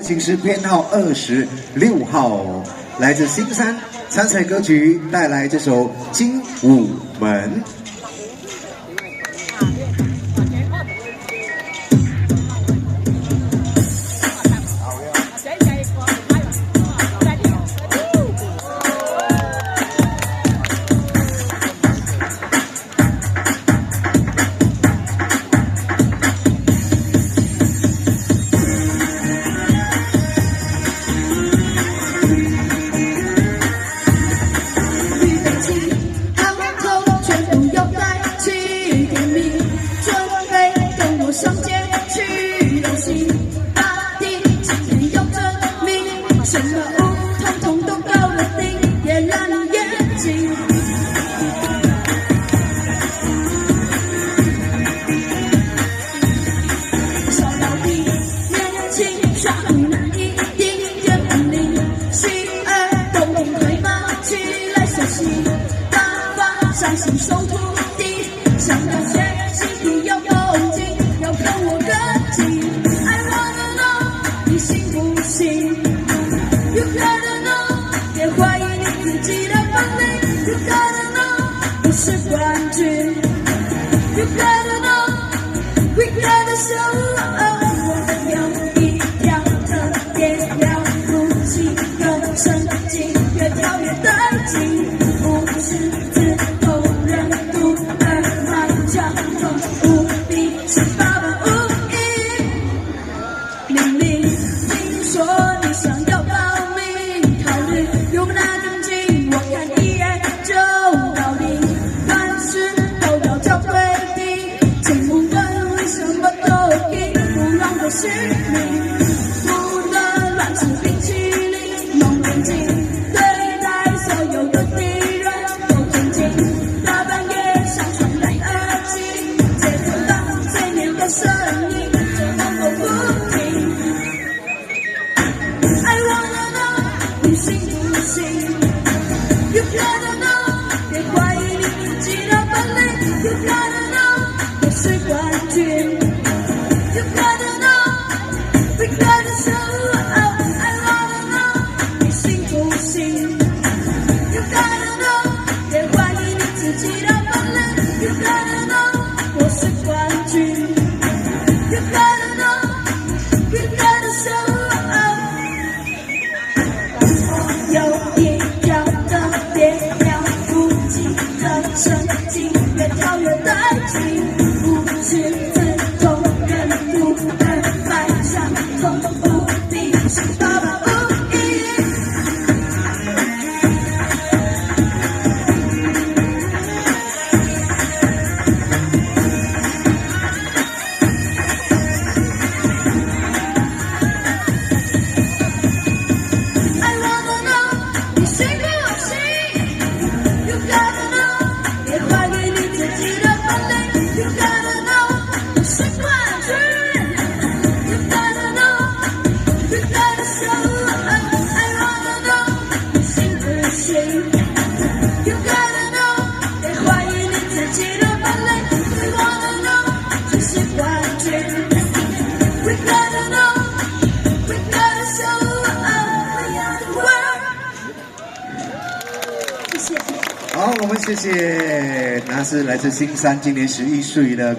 请是编号26号，来自新山参赛歌曲，带来这首《精武门》。上街去游行，大地今天有证明，什么雾统统都搞了定，别蓝眼睛。小老弟，年轻耍无难一定点本领，心儿动动腿马起来学习，大发善心收徒弟，想要学习必要恭敬。我跟进 ，I wanna know 你信不信 ？You gotta know， 别怀疑你自己的本领。You gotta know， 我是冠军。You gotta know， we gotta show。我有一条特别了不起的神经，越跳越带劲，不是自投人独而满腔风无比是8万5。听说你想要报名，考虑有那根筋，我看一眼就到底。凡事都要讲规定，请不问为什么都赢，不让我失明。不能乱吃冰淇淋，弄干净，对待所有的敌人都尊敬。大半夜上床戴耳机，接触到催眠的声音，就能够不停。I wanna know， 你信不信 ？You gotta know， 别怀疑你自己的本领。You gotta know， 我是冠军。You gotta know，we gotta show。I wanna know， 你信不信 ？You gotta know， 别怀疑你自己的本领。You gotta know， 我是冠军。You gotta know，we gotta show。有一条特别了不起的神经，越跳越带劲，不是自投人独而迈向风无敌，是8万5亿。I wanna know， 你信不信 ？You gotta know， 别怀疑你自己的本领。You gotta know， 我是冠军。You gotta know，we gotta show。I wanna know， 你信不信 ？You gotta know， 别怀疑你自己的本领。We wanna know， 这是冠军。We gotta know，we gotta show。We are the world。谢谢。好，我们谢谢，那是来自新山，今年11岁的。